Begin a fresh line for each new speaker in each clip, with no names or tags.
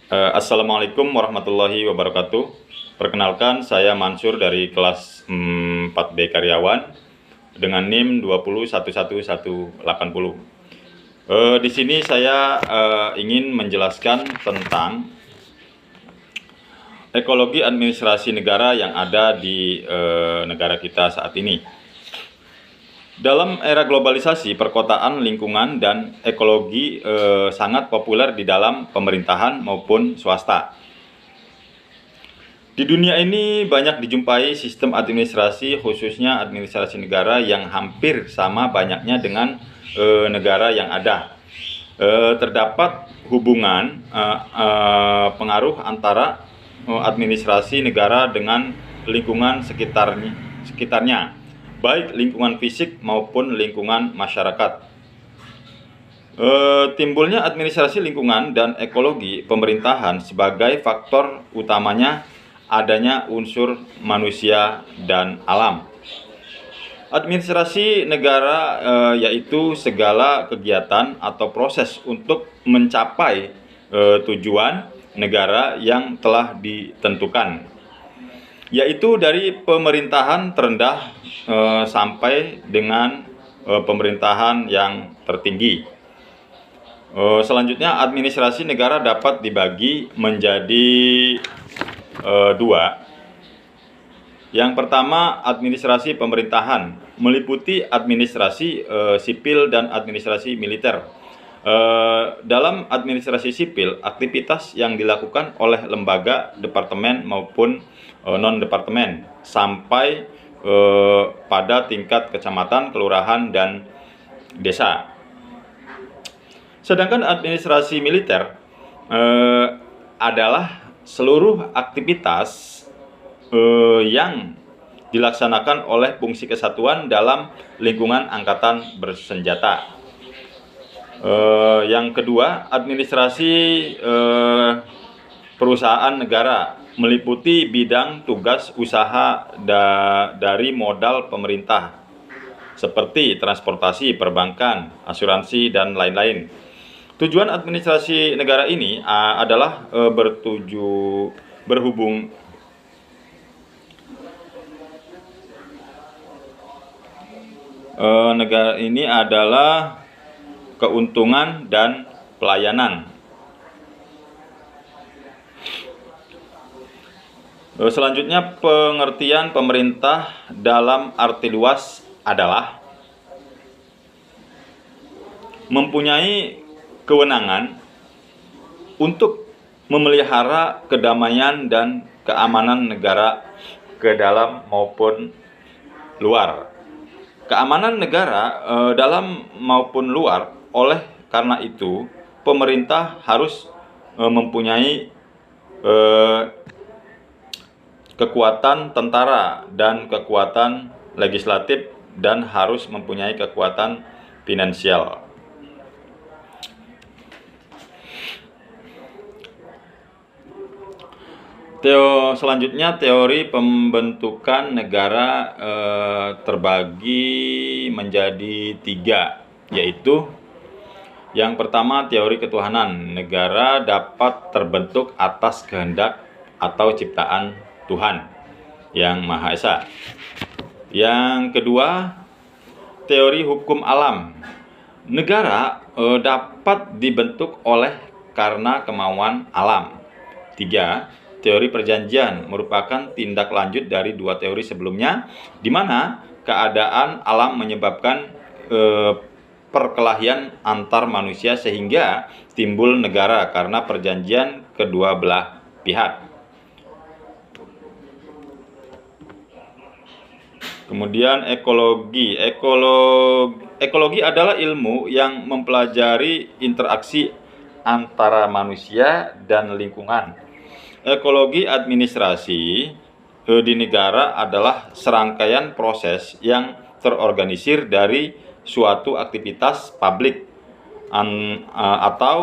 Assalamualaikum warahmatullahi wabarakatuh. Perkenalkan, saya Mansur dari kelas 4B Karyawan dengan NIM 2011180. Di sini saya ingin menjelaskan tentang ekologi administrasi negara yang ada di negara kita saat ini. Dalam era globalisasi, perkotaan, lingkungan, dan ekologi sangat populer di dalam pemerintahan maupun swasta. Di dunia ini banyak dijumpai sistem administrasi, khususnya administrasi negara, yang hampir sama banyaknya dengan negara yang ada. Terdapat hubungan pengaruh antara administrasi negara dengan lingkungan sekitarnya, baik lingkungan fisik maupun lingkungan masyarakat. Timbulnya administrasi lingkungan dan ekologi pemerintahan sebagai faktor utamanya adanya unsur manusia dan alam. Administrasi negara yaitu segala kegiatan atau proses untuk mencapai tujuan negara yang telah ditentukan, yaitu dari pemerintahan terendah sampai dengan pemerintahan yang tertinggi. Selanjutnya, administrasi negara dapat dibagi menjadi dua. Yang pertama, administrasi pemerintahan, meliputi administrasi sipil dan administrasi militer. Dalam administrasi sipil, aktivitas yang dilakukan oleh lembaga, departemen maupun non-departemen sampai pada tingkat kecamatan, kelurahan, dan desa. Sedangkan administrasi militer adalah seluruh aktivitas yang dilaksanakan oleh fungsi kesatuan dalam lingkungan angkatan bersenjata. Yang kedua, administrasi perusahaan negara, meliputi bidang tugas usaha dari modal pemerintah seperti transportasi, perbankan, asuransi, dan lain-lain. Tujuan administrasi negara ini adalah negara ini adalah keuntungan dan pelayanan. Selanjutnya, pengertian pemerintah dalam arti luas adalah mempunyai kewenangan untuk memelihara kedamaian dan keamanan negara ke dalam maupun luar. Keamanan negara dalam maupun luar. Oleh karena itu, pemerintah harus mempunyai kekuatan tentara dan kekuatan legislatif, dan harus mempunyai kekuatan finansial. Selanjutnya, teori pembentukan negara terbagi menjadi tiga, yaitu yang pertama, teori ketuhanan. Negara dapat terbentuk atas kehendak atau ciptaan Tuhan yang Maha Esa. Yang kedua, teori hukum alam. Negara dapat dibentuk oleh karena kemauan alam. Tiga, teori perjanjian merupakan tindak lanjut dari dua teori sebelumnya, di mana keadaan alam menyebabkan perkelahian antar manusia sehingga timbul negara karena perjanjian kedua belah pihak. Kemudian ekologi. Ekologi adalah ilmu yang mempelajari interaksi antara manusia dan lingkungan. Ekologi administrasi di negara adalah serangkaian proses yang terorganisir dari suatu aktivitas publik atau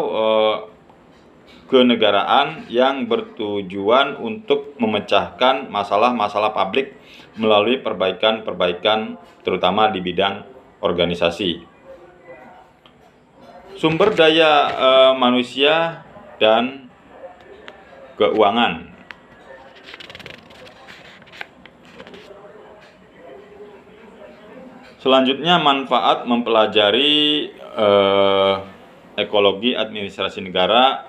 kenegaraan yang bertujuan untuk memecahkan masalah-masalah publik melalui perbaikan-perbaikan, terutama di bidang organisasi, sumber daya manusia, dan keuangan. Selanjutnya, manfaat mempelajari ekologi administrasi negara.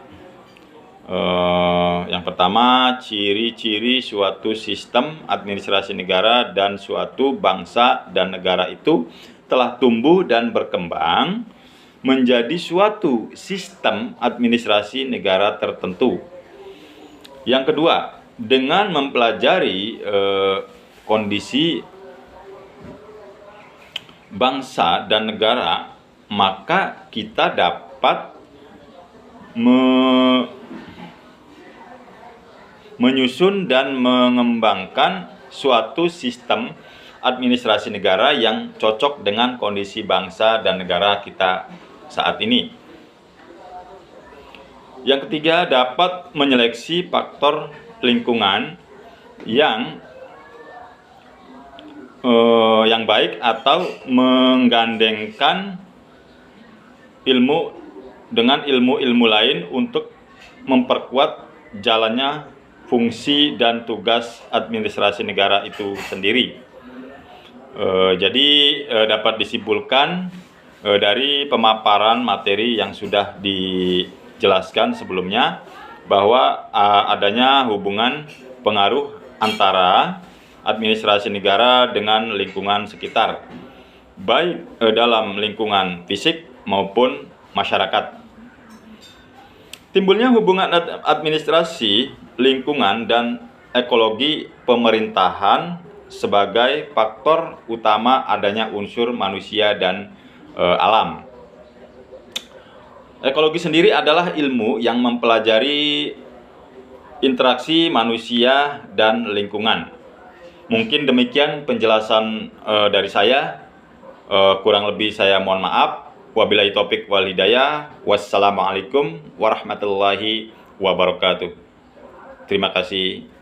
Yang pertama, ciri-ciri suatu sistem administrasi negara dan suatu bangsa dan negara itu telah tumbuh dan berkembang menjadi suatu sistem administrasi negara tertentu. Yang kedua, dengan mempelajari kondisi bangsa dan negara, maka kita dapat menyusun dan mengembangkan suatu sistem administrasi negara yang cocok dengan kondisi bangsa dan negara kita saat ini. Yang ketiga, dapat menyeleksi faktor lingkungan yang baik atau menggandengkan ilmu dengan ilmu-ilmu lain untuk memperkuat jalannya fungsi dan tugas administrasi negara itu sendiri. Jadi dapat disimpulkan dari pemaparan materi yang sudah dijelaskan sebelumnya bahwa adanya hubungan pengaruh antara administrasi negara dengan lingkungan sekitar, baik dalam lingkungan fisik maupun masyarakat. Timbulnya hubungan administrasi, lingkungan, dan ekologi pemerintahan sebagai faktor utama adanya unsur manusia dan alam. Ekologi sendiri adalah ilmu yang mempelajari interaksi manusia dan lingkungan. Mungkin demikian penjelasan dari saya. Kurang lebih saya mohon maaf. Wabillahi taufik wal hidayah. Wassalamualaikum warahmatullahi wabarakatuh. Terima kasih.